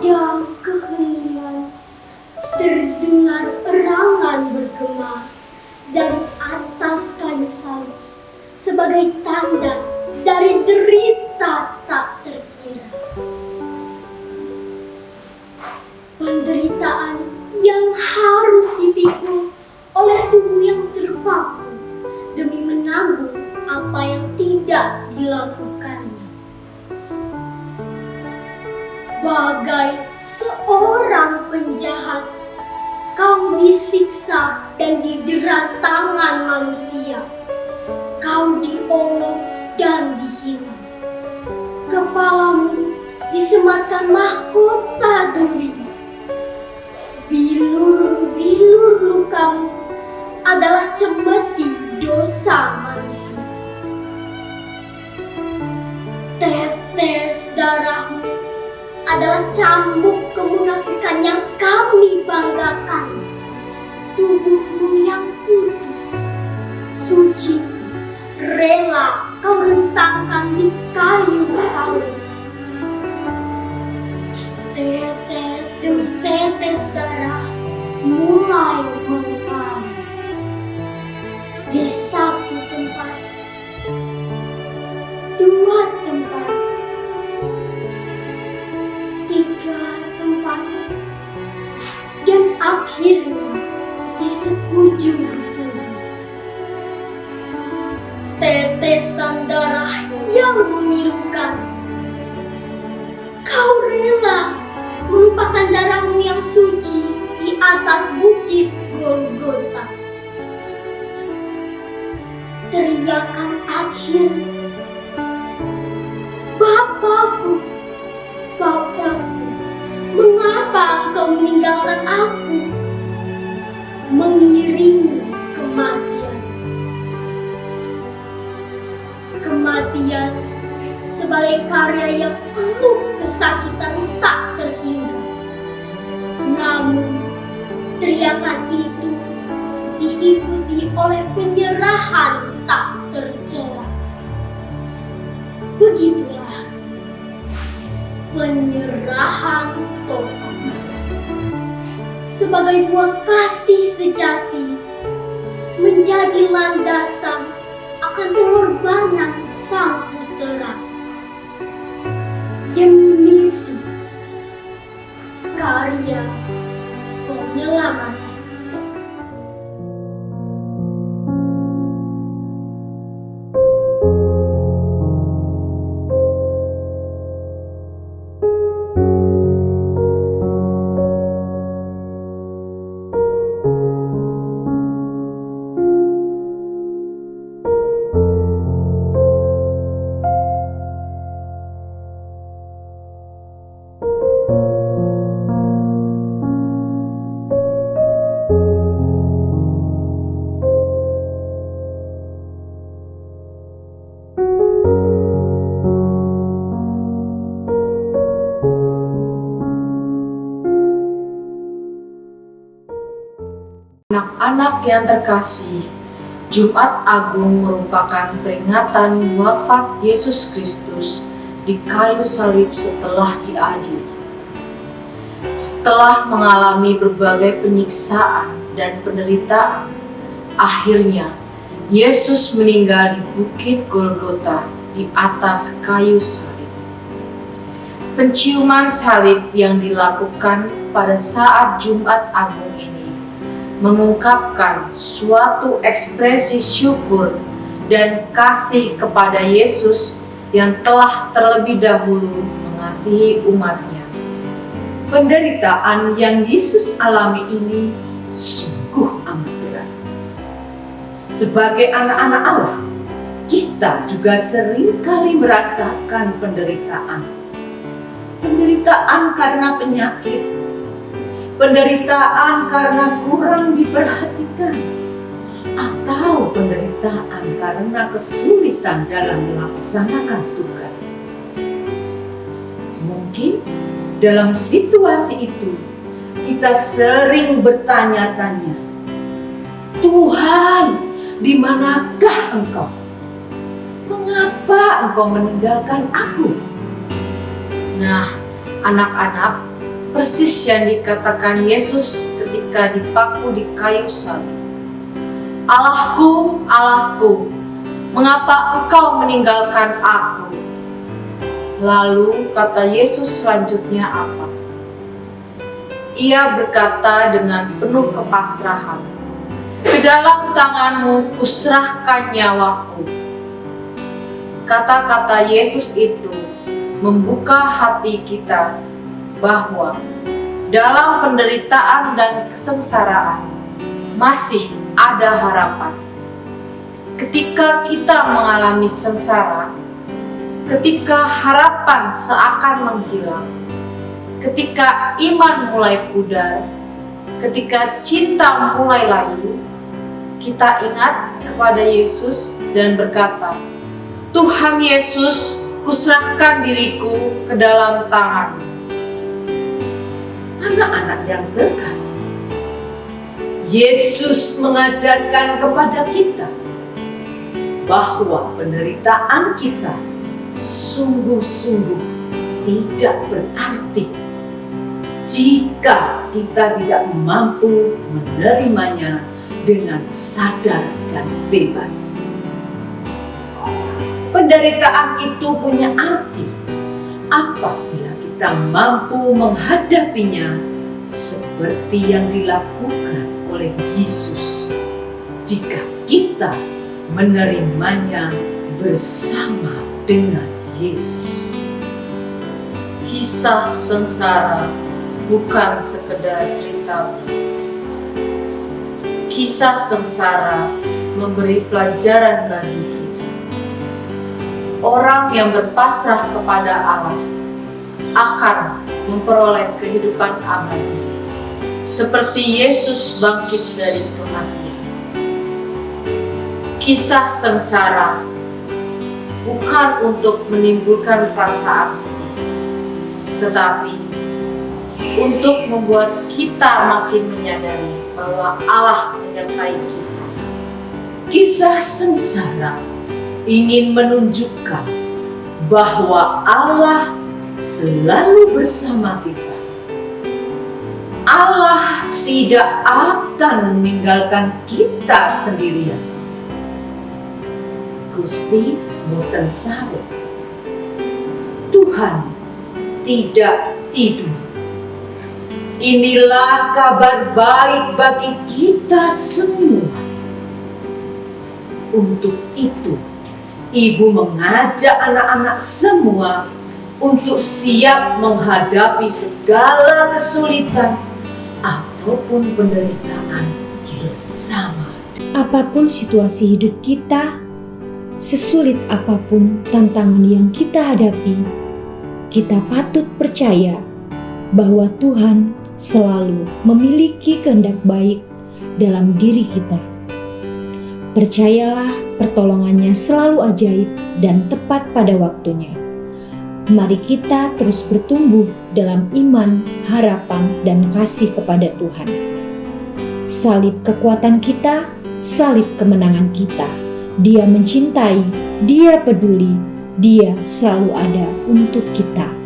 Ada keheningan, terdengar erangan bergema dari atas kayu salib sebagai tanda dari derita tak terkira. Penderitaan yang harus dipikul oleh tubuh yang terpaku demi menanggung apa yang tidak dilakukannya. Bagai seorang penjahat, kau disiksa dan didera tangan manusia. Kau diolok dan dihina. Kepalamu disematkan mahkota duri. Bilur-bilur lukamu adalah cemeti dosa manusia. Tetes darahmu adalah cambuk kemunafikan yang kami banggakan. Tubuhmu yang kudus, suci, rela kau rentangkan di kayu salib. Tetes demi tetes darah mulai mengalir. Di satu tempat, dua tempat, tiga tempat, dan akhirnya di sekujur tubuh. Tetesan darah yang memilukan. Kau rela melupakan darahmu yang suci di atas bukit Golgota. Teriakan akhir, Bapakku, Bapakku, mengapa engkau meninggalkan aku? Mengiringi kematian. Kematian sebagai karya yang penuh kesakitan tak terhingga. Namun, teriakan itu diikuti oleh penyerahan tak tercela. Begitulah penyerahan total. Sebagai buah kasih sejati menjadi landasan akan pengorbanan sang putera demi misi karya penyelamatan. Anak-anak yang terkasih, Jumat Agung merupakan peringatan wafat Yesus Kristus di kayu salib setelah diadili. Setelah mengalami berbagai penyiksaan dan penderitaan, akhirnya Yesus meninggal di bukit Golgota di atas kayu salib. Penciuman salib yang dilakukan pada saat Jumat Agung ini mengungkapkan suatu ekspresi syukur dan kasih kepada Yesus yang telah terlebih dahulu mengasihi umatnya. Penderitaan yang Yesus alami ini sungguh amat berat. Sebagai anak-anak Allah, kita juga seringkali merasakan penderitaan. Penderitaan karena penyakit, penderitaan karena kurang diperhatikan, atau penderitaan karena kesulitan dalam melaksanakan tugas. Mungkin dalam situasi itu kita sering bertanya-tanya, Tuhan, di manakah Engkau? Mengapa Engkau meninggalkan aku? Nah, anak-anak, persis yang dikatakan Yesus ketika dipaku di kayu salib. "Allahku, Allahku, mengapa Engkau meninggalkan aku?" Lalu kata Yesus selanjutnya apa? Ia berkata dengan penuh kepasrahan, "Ke dalam tangan-Mu kuserahkan nyawaku." Kata-kata Yesus itu membuka hati kita bahwa dalam penderitaan dan kesengsaraan masih ada harapan. Ketika kita mengalami sengsara, ketika harapan seakan menghilang, ketika iman mulai pudar, ketika cinta mulai layu, kita ingat kepada Yesus dan berkata, "Tuhan Yesus, kuserahkan diriku ke dalam tangan-Mu." Anak-anak yang terkasih, Yesus mengajarkan kepada kita bahwa penderitaan kita sungguh-sungguh tidak berarti jika kita tidak mampu menerimanya dengan sadar dan bebas. Penderitaan itu punya arti apabila kita mampu menghadapinya seperti yang dilakukan oleh Yesus jika kita menerimanya bersama dengan Yesus. Kisah sengsara bukan sekedar cerita. Kisah sengsara memberi pelajaran bagi kita. Orang yang berpasrah kepada Allah akan memperoleh kehidupan abadi, seperti Yesus bangkit dari kematian. Kisah sengsara bukan untuk menimbulkan perasaan sedih, tetapi untuk membuat kita makin menyadari bahwa Allah menyertai kita. Kisah sengsara ingin menunjukkan bahwa Allah selalu bersama kita. Allah tidak akan meninggalkan kita sendirian. Gusti boten sare. Tuhan tidak tidur. Inilah kabar baik bagi kita semua. Untuk itu, Ibu mengajak anak-anak semua untuk siap menghadapi segala kesulitan ataupun penderitaan bersama. Apapun situasi hidup kita, sesulit apapun tantangan yang kita hadapi, kita patut percaya bahwa Tuhan selalu memiliki kehendak baik dalam diri kita. Percayalah, pertolongannya selalu ajaib dan tepat pada waktunya. Mari kita terus bertumbuh dalam iman, harapan, dan kasih kepada Tuhan. Salib kekuatan kita, salib kemenangan kita. Dia mencintai, Dia peduli, Dia selalu ada untuk kita.